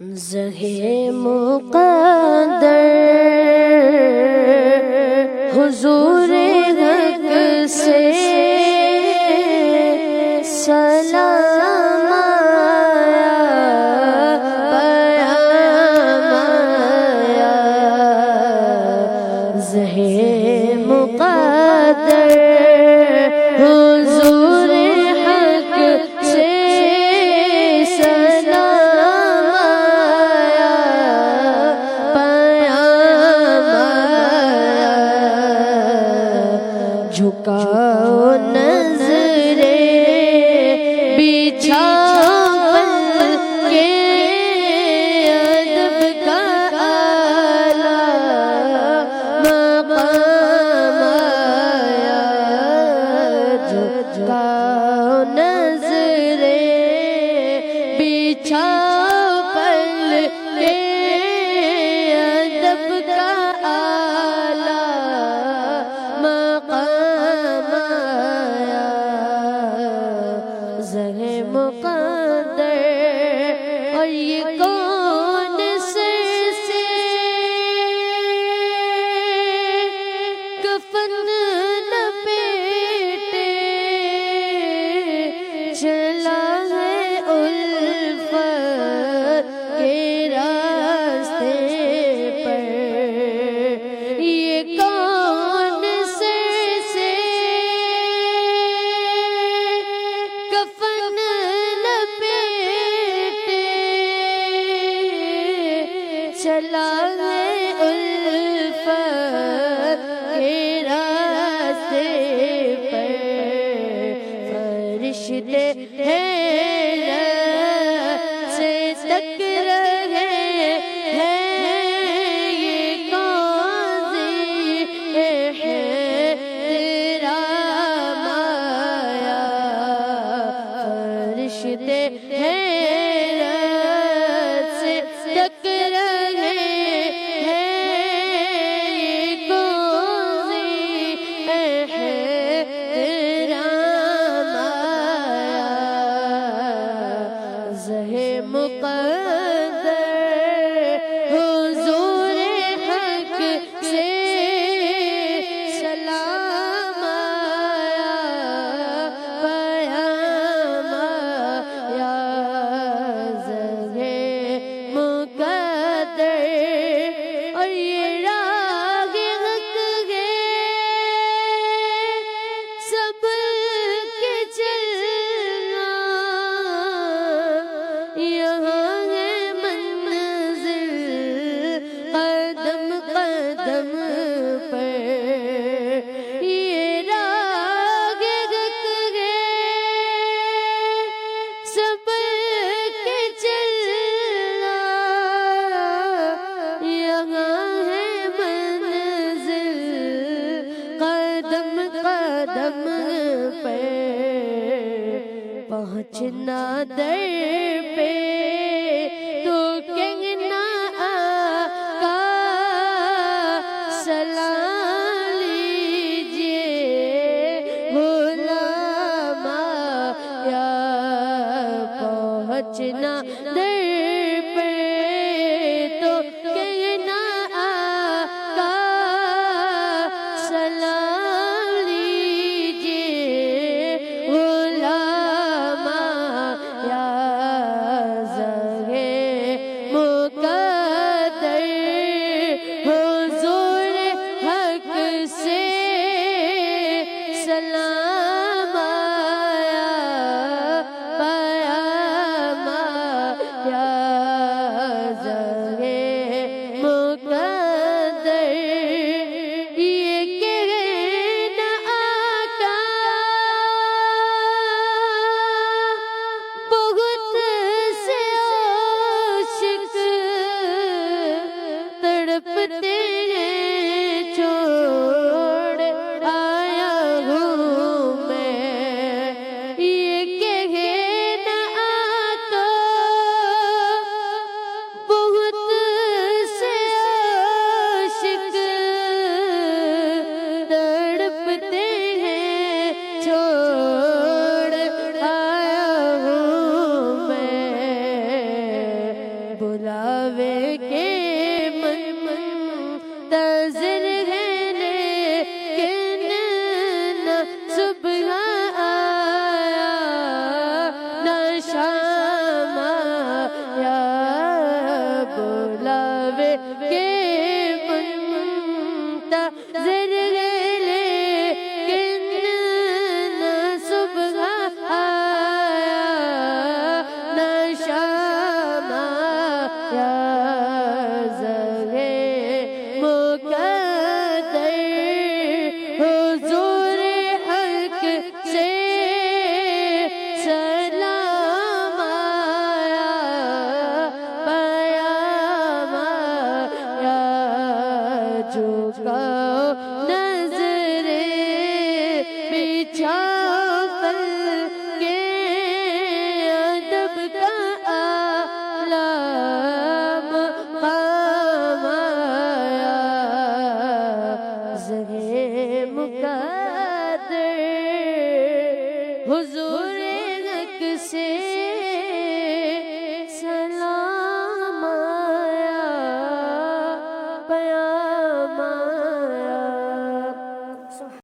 زہے مقدر حضور حق سے سلام آیا، پیام آیا۔ زہے مقدر حضور حق سے سلام آیا، پیام آیا۔ جھکاؤ نظریں بچھاؤ پل کے ادب کا اعلیٰ مقام آیا۔ جھکاؤ نظریں بچھاؤ پل کے ادب کا اعلیٰ مقام آیا۔ زہے مقدر اور یہ کون سر سے کفن لپیٹے چلا ہے الفت کے راستے پر۔ یہ کون سر سے کفن لپیٹے چلا ہے الفت کے راستے پر۔ فرشتے حیرت سے تک رہے ہیں، یہ کون سی احترام آیا۔ فرشتے حیرت سے تک رہے ہیں، یہ کون سی احترام آیا۔ زہے مقدر بلاوے کے منتظر ہیں لیکن نہ صبح آیا نہ شام آیا بلاوے کے منتظر ہیں لیکن نہ صبح آیا نہ شام آیا زہے مقدر حضور حق سے سلام آیا پیام آیا جھکاؤ نظریں بچھا پل کے ادب کا اعلیٰ مقام آیا زہے مقدر حضور حق سے